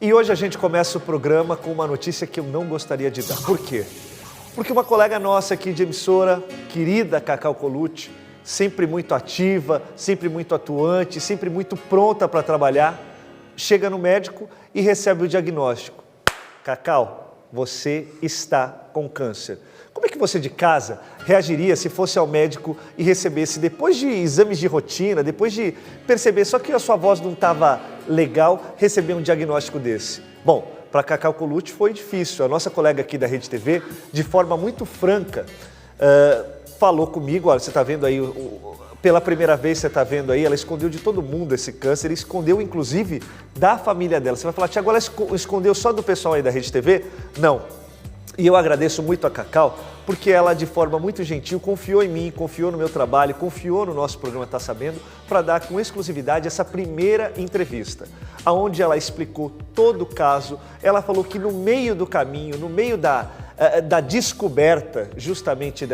E hoje a gente começa o programa com uma notícia que eu não gostaria de dar. Por quê? Porque uma colega nossa aqui de emissora, querida Cacau Colucci, sempre muito ativa, sempre muito atuante, sempre muito pronta para trabalhar, chega no médico e recebe o diagnóstico. Cacau, você está com câncer. Como é que você de casa reagiria se fosse ao médico e recebesse, depois de exames de rotina, depois de perceber só que a sua voz não estava legal, receber um diagnóstico desse? Bom, para Cacau Colucci foi difícil. A nossa colega aqui da Rede TV, de forma muito franca, falou comigo, olha, você está vendo aí, pela primeira vez você está vendo aí, ela escondeu de todo mundo esse câncer, escondeu inclusive da família dela. Você vai falar, Tiago, ela escondeu só do pessoal aí da Rede TV? Não. E eu agradeço muito a Cacau, porque ela, de forma muito gentil, confiou em mim, confiou no meu trabalho, confiou no nosso programa Tá Sabendo, para dar com exclusividade essa primeira entrevista, onde ela explicou todo o caso. Ela falou que no meio do caminho, no meio da descoberta justamente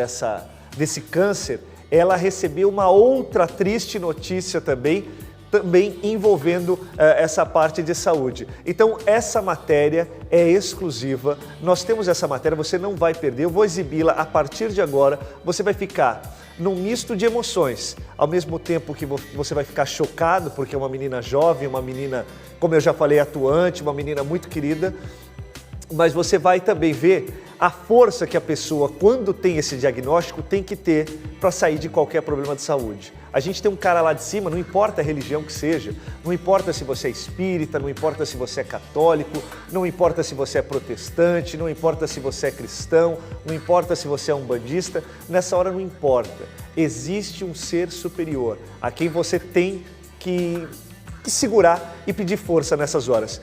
desse câncer, ela recebeu uma outra triste notícia também envolvendo essa parte de saúde. Então, essa matéria é exclusiva, nós temos essa matéria, você não vai perder, eu vou exibi-la a partir de agora, você vai ficar num misto de emoções, ao mesmo tempo que você vai ficar chocado, porque é uma menina jovem, uma menina, como eu já falei, atuante, uma menina muito querida, mas você vai também ver a força que a pessoa, quando tem esse diagnóstico, tem que ter para sair de qualquer problema de saúde. A gente tem um cara lá de cima, não importa a religião que seja, não importa se você é espírita, não importa se você é católico, não importa se você é protestante, não importa se você é cristão, não importa se você é umbandista, nessa hora não importa. Existe um ser superior a quem você tem que segurar e pedir força nessas horas.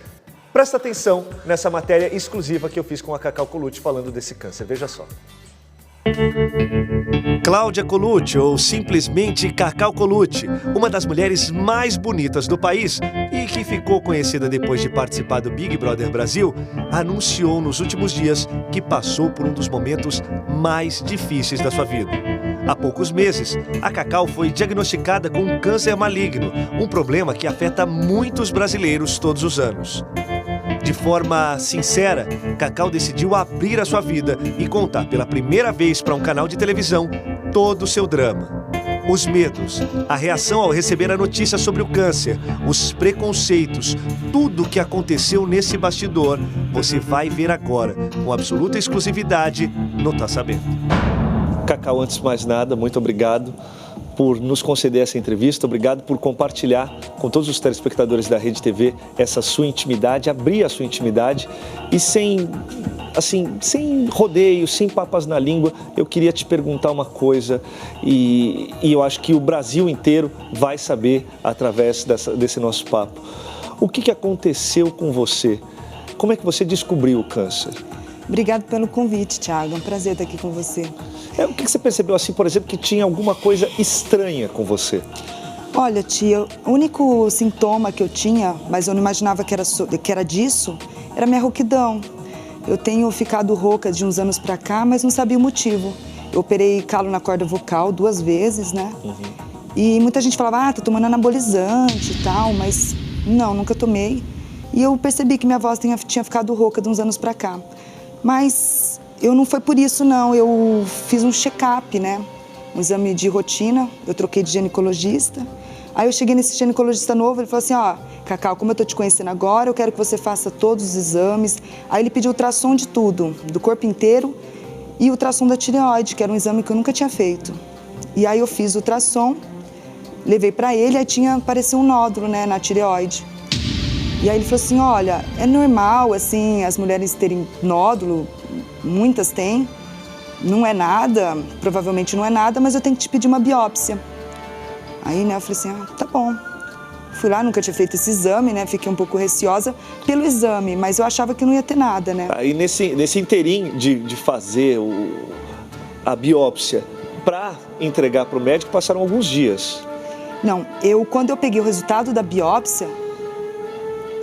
Presta atenção nessa matéria exclusiva que eu fiz com a Cacau Colucci falando desse câncer. Veja só. Cláudia Colucci, ou simplesmente Cacau Colucci, uma das mulheres mais bonitas do país e que ficou conhecida depois de participar do Big Brother Brasil, anunciou nos últimos dias que passou por um dos momentos mais difíceis da sua vida. Há poucos meses, a Cacau foi diagnosticada com um câncer maligno, um problema que afeta muitos brasileiros todos os anos. De forma sincera, Cacau decidiu abrir a sua vida e contar pela primeira vez para um canal de televisão todo o seu drama. Os medos, a reação ao receber a notícia sobre o câncer, os preconceitos, tudo o que aconteceu nesse bastidor, você vai ver agora, com absoluta exclusividade, no Tá Sabendo. Cacau, antes de mais nada, muito obrigado por nos conceder essa entrevista, obrigado por compartilhar com todos os telespectadores da Rede TV essa sua intimidade, abrir a sua intimidade e sem rodeio, sem papas na língua, eu queria te perguntar uma coisa e eu acho que o Brasil inteiro vai saber através desse nosso papo. O que aconteceu com você? Como é que você descobriu o câncer? Obrigado pelo convite, Tiago. É um prazer estar aqui com você. O que você percebeu, assim, por exemplo, que tinha alguma coisa estranha com você? Olha, tia, o único sintoma que eu tinha, mas eu não imaginava que era disso, era minha rouquidão. Eu tenho ficado rouca de uns anos pra cá, mas não sabia o motivo. Eu operei calo na corda vocal 2 vezes, né? Uhum. E muita gente falava, tá tomando anabolizante e tal, mas não, nunca tomei. E eu percebi que minha voz tinha ficado rouca de uns anos pra cá. Mas não foi por isso, não. Eu fiz um check-up, né? Um exame de rotina, eu troquei de ginecologista. Aí eu cheguei nesse ginecologista novo, ele falou assim, Cacau, como eu tô te conhecendo agora, eu quero que você faça todos os exames. Aí ele pediu ultrassom de tudo, do corpo inteiro, e ultrassom da tireoide, que era um exame que eu nunca tinha feito. E aí eu fiz o ultrassom, levei pra ele, aí apareceu um nódulo, né, na tireoide. E aí ele falou assim, olha, é normal, assim, as mulheres terem nódulo, muitas têm, não é nada, provavelmente não é nada, mas eu tenho que te pedir uma biópsia. Aí, né, eu falei assim, tá bom. Fui lá, nunca tinha feito esse exame, né, fiquei um pouco receosa pelo exame, mas eu achava que não ia ter nada, né. Aí nesse inteirinho de fazer a biópsia para entregar para o médico, passaram alguns dias. Não, quando eu peguei o resultado da biópsia,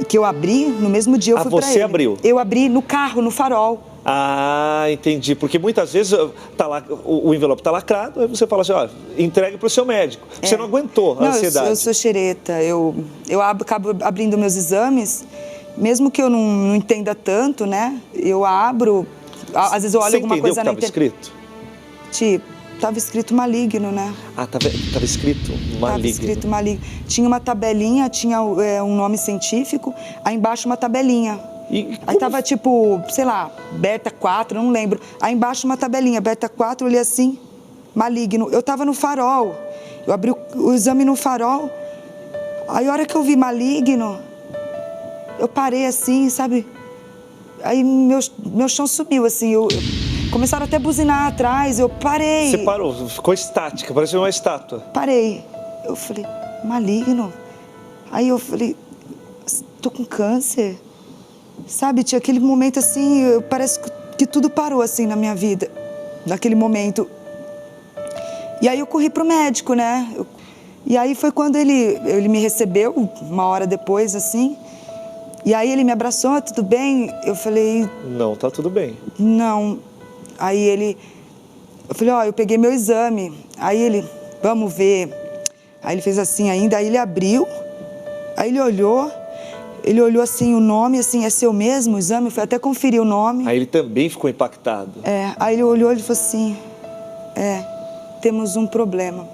que eu abri, no mesmo dia eu fui pra ele. Você abriu? Eu abri no carro, no farol. Ah, entendi. Porque muitas vezes tá lá, o envelope está lacrado, aí você fala assim, entregue para o seu médico. Você não aguentou a ansiedade. Eu sou xereta. Eu acabo abrindo meus exames mesmo que eu não entenda tanto, né? Eu abro, às vezes eu olho alguma coisa na internet. Você entendeu o que estava escrito? Tipo, estava escrito maligno, né? Ah, tava escrito maligno. Estava escrito maligno. Tinha uma tabelinha, tinha um nome científico, aí embaixo uma tabelinha. Aí tava tipo, sei lá, beta 4, não lembro. Aí embaixo uma tabelinha, beta 4, eu olhei assim, maligno. Eu tava no farol, eu abri o exame no farol, aí a hora que eu vi maligno, eu parei assim, sabe? Aí meu chão sumiu, assim, começaram até a buzinar atrás, eu parei. Você parou, ficou estática, parecia uma estátua. Parei. Eu falei, maligno? Aí eu falei, tô com câncer. Sabe, tinha aquele momento assim, parece que tudo parou assim na minha vida, naquele momento. E aí eu corri pro médico, né? E aí foi quando ele me recebeu, uma hora depois, assim. E aí ele me abraçou, tudo bem? Eu falei... Não, tá tudo bem. Não. Aí eu falei, ó, eu peguei meu exame. Aí ele, vamos ver. Aí ele fez assim ainda, aí ele abriu, aí ele olhou assim o nome, assim, é seu mesmo o exame? Eu fui até conferir o nome. Aí ele também ficou impactado. Aí ele olhou e falou assim, temos um problema,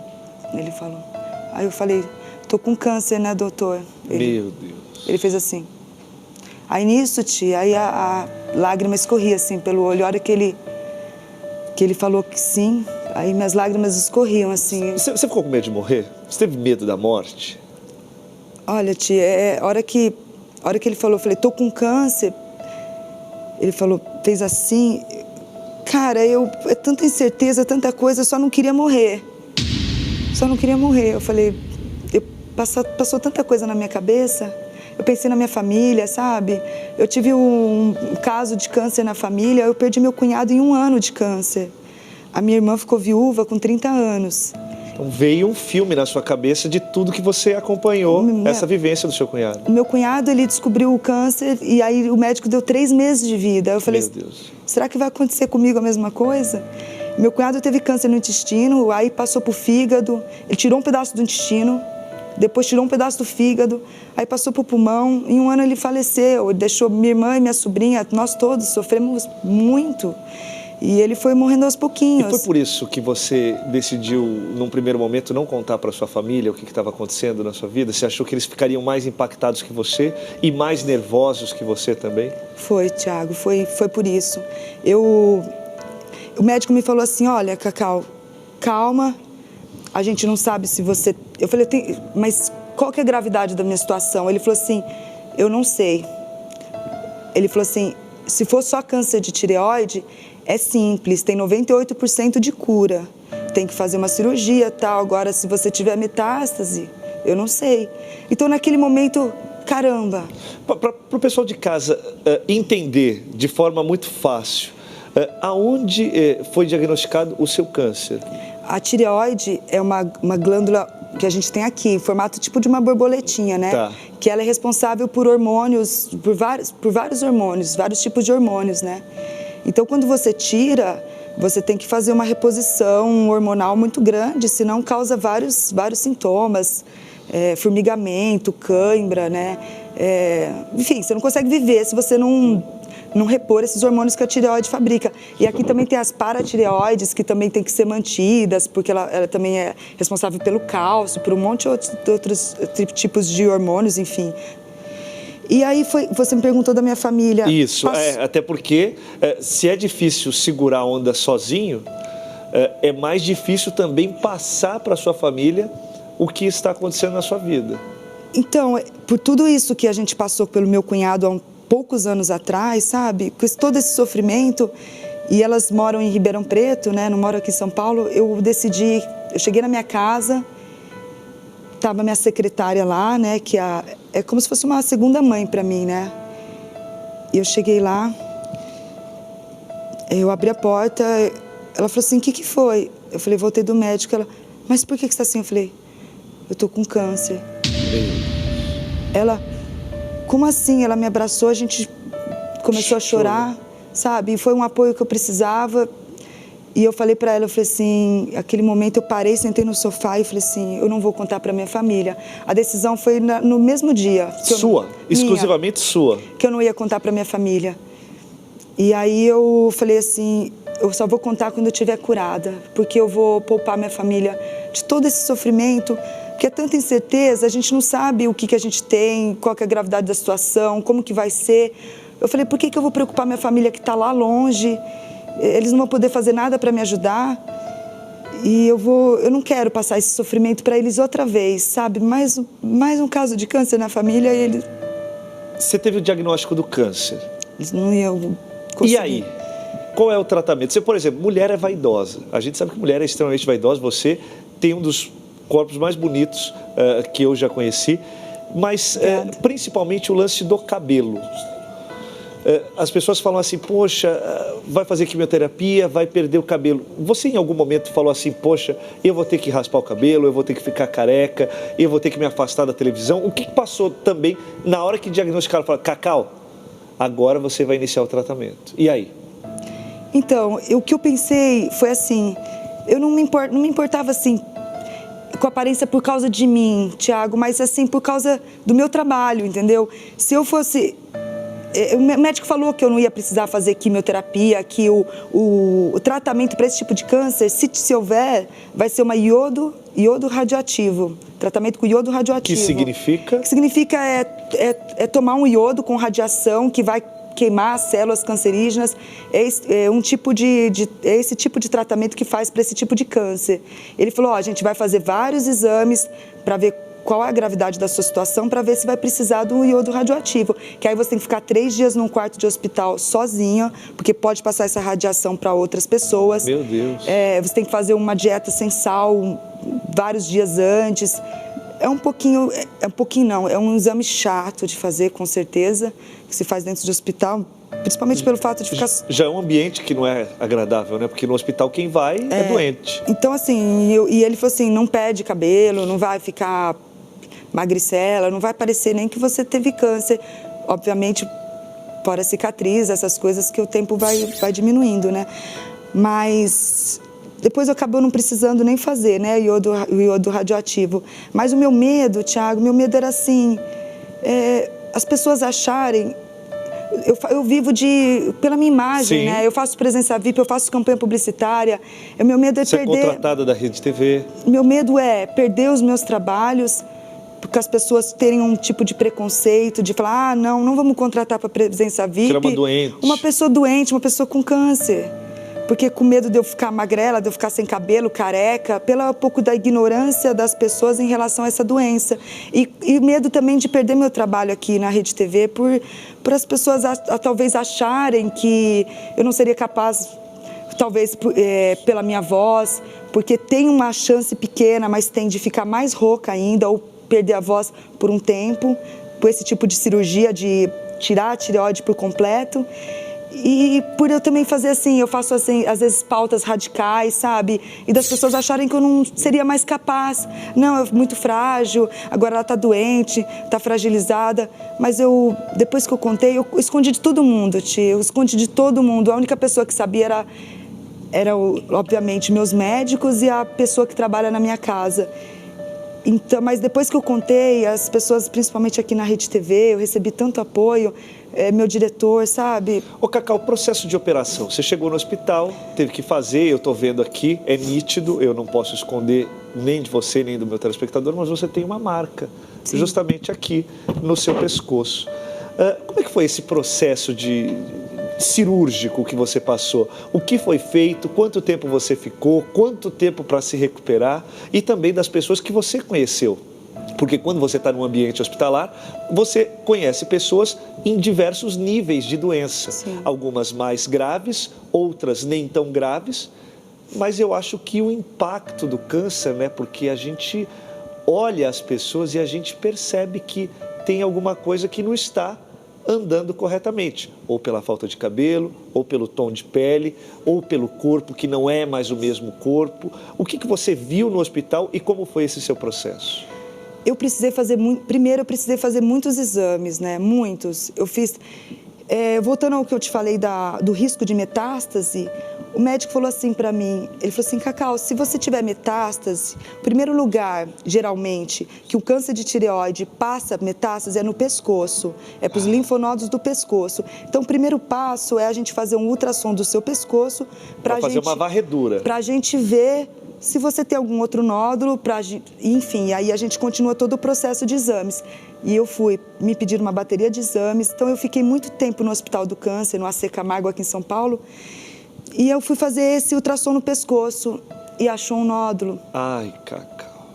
ele falou. Aí eu falei, tô com câncer, né, doutor? Meu Deus. Ele fez assim. Aí nisso, tia, aí a lágrima escorria assim pelo olho. A hora que ele falou que sim, aí minhas lágrimas escorriam assim. Você ficou com medo de morrer? Você teve medo da morte? Olha, tia, a hora que ele falou, eu falei, tô com câncer. Ele falou, fez assim. Cara, é tanta incerteza, tanta coisa, eu só não queria morrer. Só não queria morrer. Eu falei, passou tanta coisa na minha cabeça. Eu pensei na minha família, sabe? Eu tive um caso de câncer na família, eu perdi meu cunhado em 1 ano de câncer. A minha irmã ficou viúva com 30 anos. Então veio um filme na sua cabeça de tudo que você acompanhou, essa vivência do seu cunhado. O meu cunhado, ele descobriu o câncer e aí o médico deu 3 meses de vida. Eu falei, meu Deus. Será que vai acontecer comigo a mesma coisa? Meu cunhado teve câncer no intestino, aí passou pro fígado, ele tirou um pedaço do intestino, depois tirou um pedaço do fígado, aí passou pro pulmão, em 1 ano ele faleceu, ele deixou minha irmã e minha sobrinha, nós todos sofremos muito. E ele foi morrendo aos pouquinhos. E foi por isso que você decidiu, num primeiro momento, não contar para sua família o que estava acontecendo na sua vida? Você achou que eles ficariam mais impactados que você e mais nervosos que você também? Foi, Thiago, foi por isso. O médico me falou assim, olha, Cacau, calma, a gente não sabe se você... Eu falei, mas qual que é a gravidade da minha situação? Ele falou assim, eu não sei. Ele falou assim, se for só câncer de tireoide... É simples, tem 98% de cura. Tem que fazer uma cirurgia, tal. Agora, se você tiver metástase, eu não sei. Então, naquele momento, caramba. Para o pessoal de casa entender de forma muito fácil, aonde foi diagnosticado o seu câncer? A tireoide é uma glândula que a gente tem aqui, em formato tipo de uma borboletinha, né? Tá. Que ela é responsável por hormônios, por vários hormônios, vários tipos de hormônios, né? Então, quando você tira, você tem que fazer uma reposição hormonal muito grande, senão causa vários sintomas, formigamento, cãibra, né? Enfim, você não consegue viver se você não repor esses hormônios que a tireoide fabrica. E aqui também tem as paratireoides, que também tem que ser mantidas, porque ela também é responsável pelo cálcio, por um monte de outros tipos de hormônios, enfim. E aí você me perguntou da minha família. Isso, até porque se é difícil segurar a onda sozinho, é mais difícil também passar para a sua família o que está acontecendo na sua vida. Então, por tudo isso que a gente passou pelo meu cunhado há poucos anos atrás, sabe? Com todo esse sofrimento, e elas moram em Ribeirão Preto, né? Não moram aqui em São Paulo, eu cheguei na minha casa, estava minha secretária lá, né? Que é como se fosse uma segunda mãe para mim, né? E eu cheguei lá, eu abri a porta, ela falou assim, o que foi? Eu falei, voltei do médico. Ela, mas por que você está assim? Eu falei, eu tô com câncer. Ela, como assim? Ela me abraçou, a gente começou a chorar, sabe? E foi um apoio que eu precisava. E eu falei para ela, eu falei assim, aquele momento eu parei, sentei no sofá e falei assim, eu não vou contar para minha família. A decisão foi no mesmo dia. Sua? Exclusivamente sua? Que eu não ia contar para minha família. E aí eu falei assim, eu só vou contar quando eu estiver curada, porque eu vou poupar minha família de todo esse sofrimento, porque é tanta incerteza, a gente não sabe o que a gente tem, qual que é a gravidade da situação, como que vai ser. Eu falei, por que eu vou preocupar minha família que está lá longe? Eles não vão poder fazer nada para me ajudar. E eu não quero passar esse sofrimento para eles outra vez, sabe? Mais um caso de câncer na família e eles... Você teve o diagnóstico do câncer. Eles não iam conseguir. E aí? Qual é o tratamento? Você, por exemplo, mulher é vaidosa. A gente sabe que mulher é extremamente vaidosa. Você tem um dos corpos mais bonitos que eu já conheci. Mas, principalmente, o lance do cabelo. As pessoas falam assim, poxa, vai fazer quimioterapia, vai perder o cabelo. Você em algum momento falou assim, poxa, eu vou ter que raspar o cabelo, eu vou ter que ficar careca, eu vou ter que me afastar da televisão. O que passou também na hora que diagnosticaram? Falaram, Cacau, agora você vai iniciar o tratamento. E aí? Então, o que eu pensei foi assim, eu não me importava assim com a aparência por causa de mim, Thiago, mas assim por causa do meu trabalho, entendeu? Se eu fosse... O médico falou que eu não ia precisar fazer quimioterapia, que o tratamento para esse tipo de câncer, se houver, vai ser uma iodo radioativo. Tratamento com iodo radioativo. Que significa? Que significa tomar um iodo com radiação que vai queimar as células cancerígenas. É esse tipo de tratamento que faz para esse tipo de câncer. Ele falou, a gente vai fazer vários exames para ver qual é a gravidade da sua situação, para ver se vai precisar do iodo radioativo. Que aí você tem que ficar 3 dias num quarto de hospital sozinha, porque pode passar essa radiação para outras pessoas. Meu Deus. Você tem que fazer uma dieta sem sal vários dias antes. É um exame chato de fazer, com certeza, que se faz dentro de hospital, principalmente pelo fato de ficar... Já é um ambiente que não é agradável, né? Porque no hospital quem vai é doente. Então, assim, e ele falou assim, não perde cabelo, não vai ficar magricela, não vai parecer nem que você teve câncer. Obviamente, fora cicatriz, essas coisas que o tempo vai diminuindo, né? Mas depois acabou não precisando nem fazer, né, o iodo radioativo. Mas o meu medo, Thiago, era assim, as pessoas acharem... Eu vivo pela minha imagem, Sim. né? Eu faço presença VIP, eu faço campanha publicitária. O meu medo é perder... Você é contratada da Rede TV. Meu medo é perder os meus trabalhos, porque as pessoas terem um tipo de preconceito, de falar, não vamos contratar para presença VIP. Era uma doente. Uma pessoa doente, uma pessoa com câncer. Porque com medo de eu ficar magrela, de eu ficar sem cabelo, careca, pelo pouco da ignorância das pessoas em relação a essa doença. E medo também de perder meu trabalho aqui na Rede TV, por as pessoas talvez acharem que eu não seria capaz, talvez pela minha voz, porque tem uma chance pequena, mas tem de ficar mais rouca ainda, ou perder a voz por um tempo, por esse tipo de cirurgia, de tirar a tireoide por completo. E por eu também fazer assim, eu faço assim, às vezes pautas radicais, sabe? E das pessoas acharem que eu não seria mais capaz. Não, é muito frágil, agora ela tá doente, tá fragilizada. Mas depois que eu contei, eu escondi de todo mundo, tia. Eu escondi de todo mundo. A única pessoa que sabia era obviamente, meus médicos e a pessoa que trabalha na minha casa. Então, mas depois que eu contei, as pessoas, principalmente aqui na Rede TV, eu recebi tanto apoio, meu diretor, sabe? Ô, Cacau, o processo de operação, você chegou no hospital, teve que fazer, eu estou vendo aqui, é nítido, eu não posso esconder nem de você, nem do meu telespectador, mas você tem uma marca, Sim. justamente aqui, no seu pescoço. Como é que foi esse processo cirúrgico que você passou? O que foi feito? Quanto tempo você ficou? Quanto tempo para se recuperar? E também das pessoas que você conheceu. Porque quando você está num ambiente hospitalar, você conhece pessoas em diversos níveis de doença. Sim. Algumas mais graves, outras nem tão graves. Mas eu acho que o impacto do câncer, né? Porque a gente olha as pessoas e a gente percebe que tem alguma coisa que não está andando corretamente, ou pela falta de cabelo, ou pelo tom de pele, ou pelo corpo que não é mais o mesmo corpo. O que você viu no hospital e como foi esse seu processo? Primeiro eu precisei fazer muitos exames, né? Muitos. Eu fiz, voltando ao que eu te falei do risco de metástase, O médico falou assim para mim, ele falou assim, Cacau, se você tiver metástase, o primeiro lugar, geralmente, que o câncer de tireoide passa metástase é no pescoço, é para os linfonodos do pescoço. Então, o primeiro passo é a gente fazer um ultrassom do seu pescoço para fazer uma varredura. Para a gente ver se você tem algum outro nódulo, enfim, aí a gente continua todo o processo de exames. E eu me pediram uma bateria de exames, então eu fiquei muito tempo no Hospital do Câncer, no AC Camargo, aqui em São Paulo, e eu fui fazer esse ultrassom no pescoço e achou um nódulo. Ai, Cacau.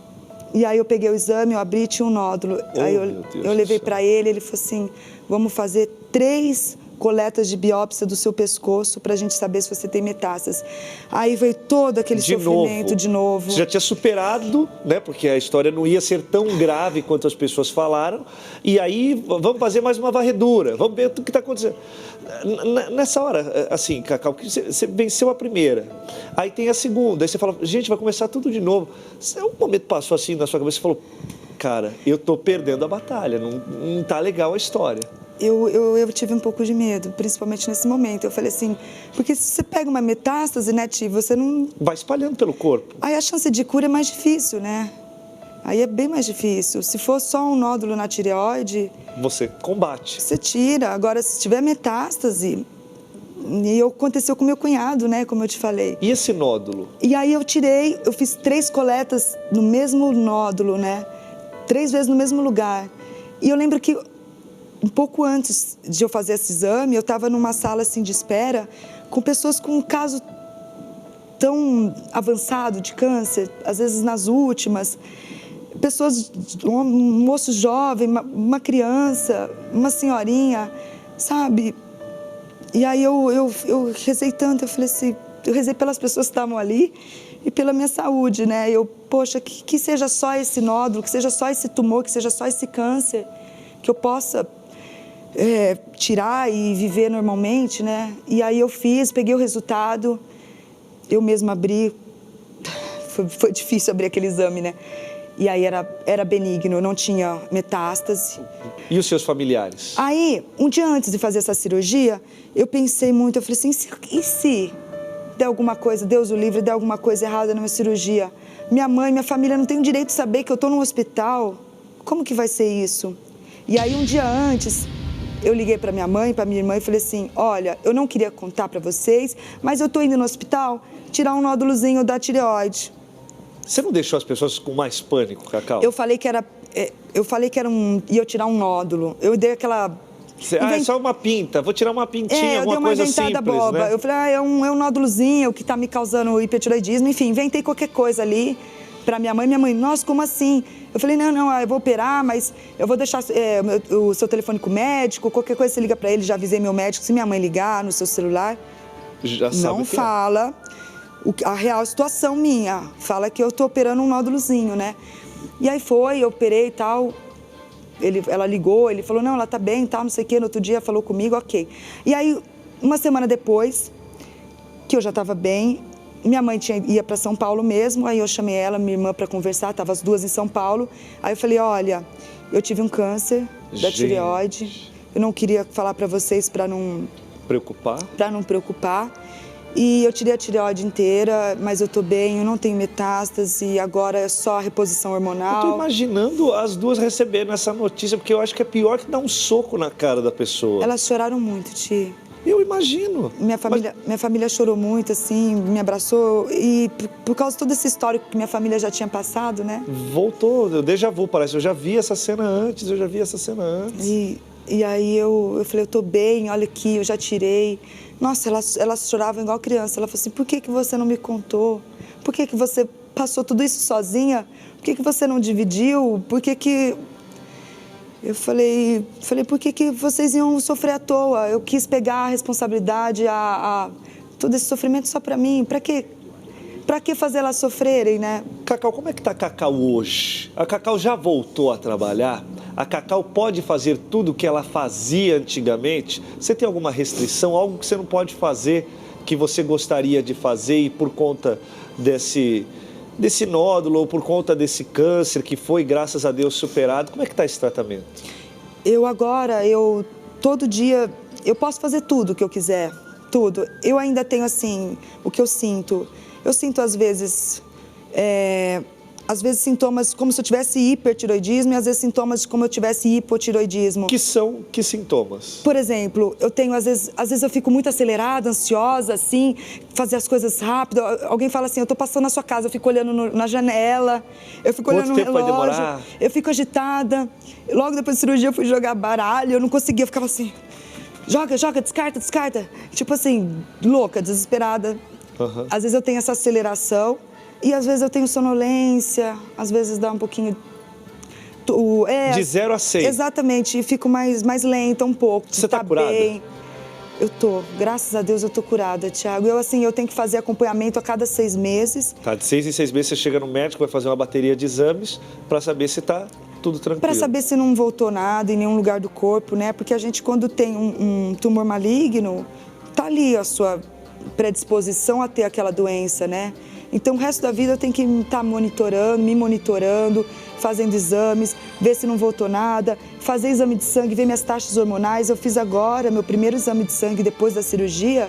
E aí eu peguei o exame, eu abri e tinha um nódulo. Aí eu levei para ele falou assim, vamos fazer 3 coletas de biópsia do seu pescoço para a gente saber se você tem metástase. Aí veio todo aquele sofrimento de novo. Você já tinha superado, né? Porque a história não ia ser tão grave quanto as pessoas falaram. E aí, vamos fazer mais uma varredura. Vamos ver o que está acontecendo. Nessa hora, assim, Cacau, você venceu a primeira. Aí tem a segunda. Aí você fala, gente, vai começar tudo de novo. Um momento passou assim na sua cabeça e falou, cara, eu tô perdendo a batalha. Não tá legal a história. Eu tive um pouco de medo, principalmente nesse momento. Eu falei assim, porque se você pega uma metástase, né, Ti, você não... Vai espalhando pelo corpo. Aí a chance de cura é mais difícil, né? Aí é bem mais difícil. Se for só um nódulo na tireoide... Você combate. Você tira. Agora, se tiver metástase... E aconteceu com meu cunhado, né, como eu te falei. E esse nódulo? E aí eu fiz 3 coletas no mesmo nódulo, né? 3 vezes no mesmo lugar. E eu lembro que... Um pouco antes de eu fazer esse exame, eu estava numa sala assim de espera com pessoas com um caso tão avançado de câncer, às vezes nas últimas, pessoas, um moço jovem, uma criança, uma senhorinha, sabe? E aí eu rezei tanto, eu falei assim, eu rezei pelas pessoas que estavam ali e pela minha saúde, né? Poxa, que seja só esse nódulo, que seja só esse tumor, que seja só esse câncer, que eu possa... tirar e viver normalmente, né? E aí eu peguei o resultado, eu mesma abri, foi difícil abrir aquele exame, né? E aí era benigno, eu não tinha metástase. E os seus familiares? Aí, um dia antes de fazer essa cirurgia, eu pensei muito, eu falei assim, e se der alguma coisa, Deus o livre, der alguma coisa errada na minha cirurgia? Minha mãe, minha família não tem o direito de saber que eu estou no hospital, como que vai ser isso? E aí, um dia antes... Eu liguei para minha mãe, para minha irmã e falei assim, olha, eu não queria contar para vocês, mas eu estou indo no hospital tirar um nódulozinho da tireoide. Você não deixou as pessoas com mais pânico, Cacau? Eu falei que ia tirar um nódulo. Eu dei aquela... é só uma pinta, vou tirar uma pintinha, alguma coisa simples, eu dei uma inventada boba. Né? Eu falei, é um nódulozinho que está me causando hipertireoidismo. Enfim, inventei qualquer coisa ali para minha mãe. Minha mãe, nossa, como assim? Eu falei, não, eu vou operar, mas eu vou deixar o seu telefone com o médico, qualquer coisa você liga para ele, já avisei meu médico, se minha mãe ligar no seu celular, já sabe não fala a real situação minha, fala que eu tô operando um nódulozinho, né? E aí eu operei e tal, ela ligou, ele falou, não, ela tá bem, tal, não sei o quê, no outro dia falou comigo, ok. E aí, uma semana depois, que eu já tava bem, minha mãe ia para São Paulo mesmo, aí eu chamei ela, minha irmã, para conversar, tava as duas em São Paulo. Aí eu falei, olha, eu tive um câncer da tireoide, eu não queria falar para vocês para não preocupar. E eu tirei a tireoide inteira, mas eu tô bem, eu não tenho metástase, agora é só a reposição hormonal. Eu tô imaginando as duas recebendo essa notícia, porque eu acho que é pior que dar um soco na cara da pessoa. Elas choraram muito, Ti. Eu imagino. Minha família chorou muito, assim, me abraçou. E por causa de todo esse histórico que minha família já tinha passado, né? Voltou, déjà vu, parece. Eu já vi essa cena antes, E aí eu falei, eu tô bem, olha aqui, eu já tirei. Nossa, elas choravam igual criança. Ela falou assim, por que você não me contou? Por que você passou tudo isso sozinha? Por que você não dividiu? Por que... Eu falei, por que vocês iam sofrer à toa? Eu quis pegar a responsabilidade, todo esse sofrimento só para mim. Para que fazer elas sofrerem, né? Cacau, como é que tá a Cacau hoje? A Cacau já voltou a trabalhar? A Cacau pode fazer tudo o que ela fazia antigamente? Você tem alguma restrição, algo que você não pode fazer, que você gostaria de fazer e por conta desse nódulo ou por conta desse câncer que foi, graças a Deus, superado? Como é que está esse tratamento? Todo dia, eu posso fazer tudo o que eu quiser. Tudo. Eu ainda tenho, assim, o que eu sinto. Eu sinto, às vezes sintomas como se eu tivesse hipertiroidismo e às vezes sintomas de como eu tivesse hipotiroidismo. Que sintomas? Por exemplo, eu tenho, às vezes eu fico muito acelerada, ansiosa, assim, fazer as coisas rápido. Alguém fala assim, eu tô passando na sua casa, eu fico olhando na janela, eu fico olhando no relógio. Quanto tempo vai demorar? Eu fico agitada. Logo depois da cirurgia eu fui jogar baralho, eu não conseguia, eu ficava assim, joga, descarta. Tipo assim, louca, desesperada. Uhum. Às vezes eu tenho essa aceleração. E às vezes eu tenho sonolência, às vezes dá um pouquinho... De 0 a 100. Exatamente, e fico mais lenta um pouco. Você tá curada? Bem. Eu tô, graças a Deus eu tô curada, Thiago. Eu tenho que fazer acompanhamento a cada 6 meses. Tá, de 6 em 6 meses você chega no médico, vai fazer uma bateria de exames para saber se tá tudo tranquilo. Para saber se não voltou nada em nenhum lugar do corpo, né? Porque a gente, quando tem um tumor maligno, tá ali a sua predisposição a ter aquela doença, né? Então, o resto da vida eu tenho que estar me monitorando, fazendo exames, ver se não voltou nada, fazer exame de sangue, ver minhas taxas hormonais. Eu fiz agora meu primeiro exame de sangue depois da cirurgia.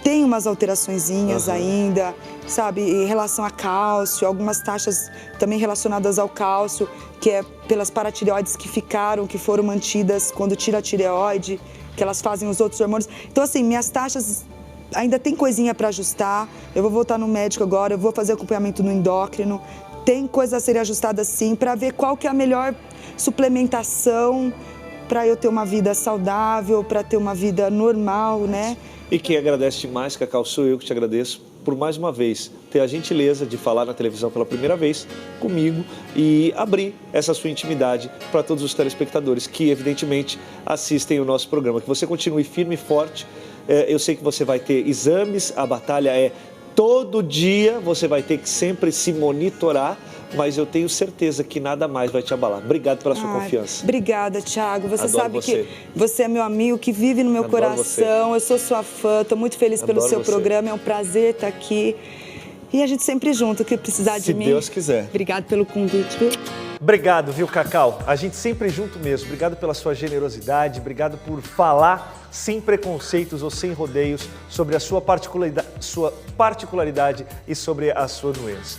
Tem umas alteraçõezinhas ainda, sabe, em relação a cálcio, algumas taxas também relacionadas ao cálcio, que é pelas paratireoides que foram mantidas quando tira a tireoide, que elas fazem os outros hormônios. Então, assim, minhas taxas... Ainda tem coisinha para ajustar, eu vou voltar no médico agora, eu vou fazer acompanhamento no endócrino. Tem coisa a ser ajustada sim, para ver qual que é a melhor suplementação para eu ter uma vida saudável, para ter uma vida normal, né? E quem agradece mais, Cacau, sou eu que te agradeço por mais uma vez ter a gentileza de falar na televisão pela primeira vez comigo e abrir essa sua intimidade para todos os telespectadores que evidentemente assistem o nosso programa. Que você continue firme e forte. Eu sei que você vai ter exames, a batalha é todo dia, você vai ter que sempre se monitorar, mas eu tenho certeza que nada mais vai te abalar. Obrigado pela sua confiança. Obrigada, Thiago. Você Adoro sabe você. que você é meu amigo, que vive no meu coração. Eu sou sua fã, estou muito feliz pelo seu programa, é um prazer estar aqui. E a gente sempre junto, o que precisar de mim. Se Deus quiser. Obrigado pelo convite, viu? Obrigado, viu, Cacau? A gente sempre junto mesmo. Obrigado pela sua generosidade, obrigado por falar sem preconceitos ou sem rodeios sobre a sua particularidade e sobre a sua doença.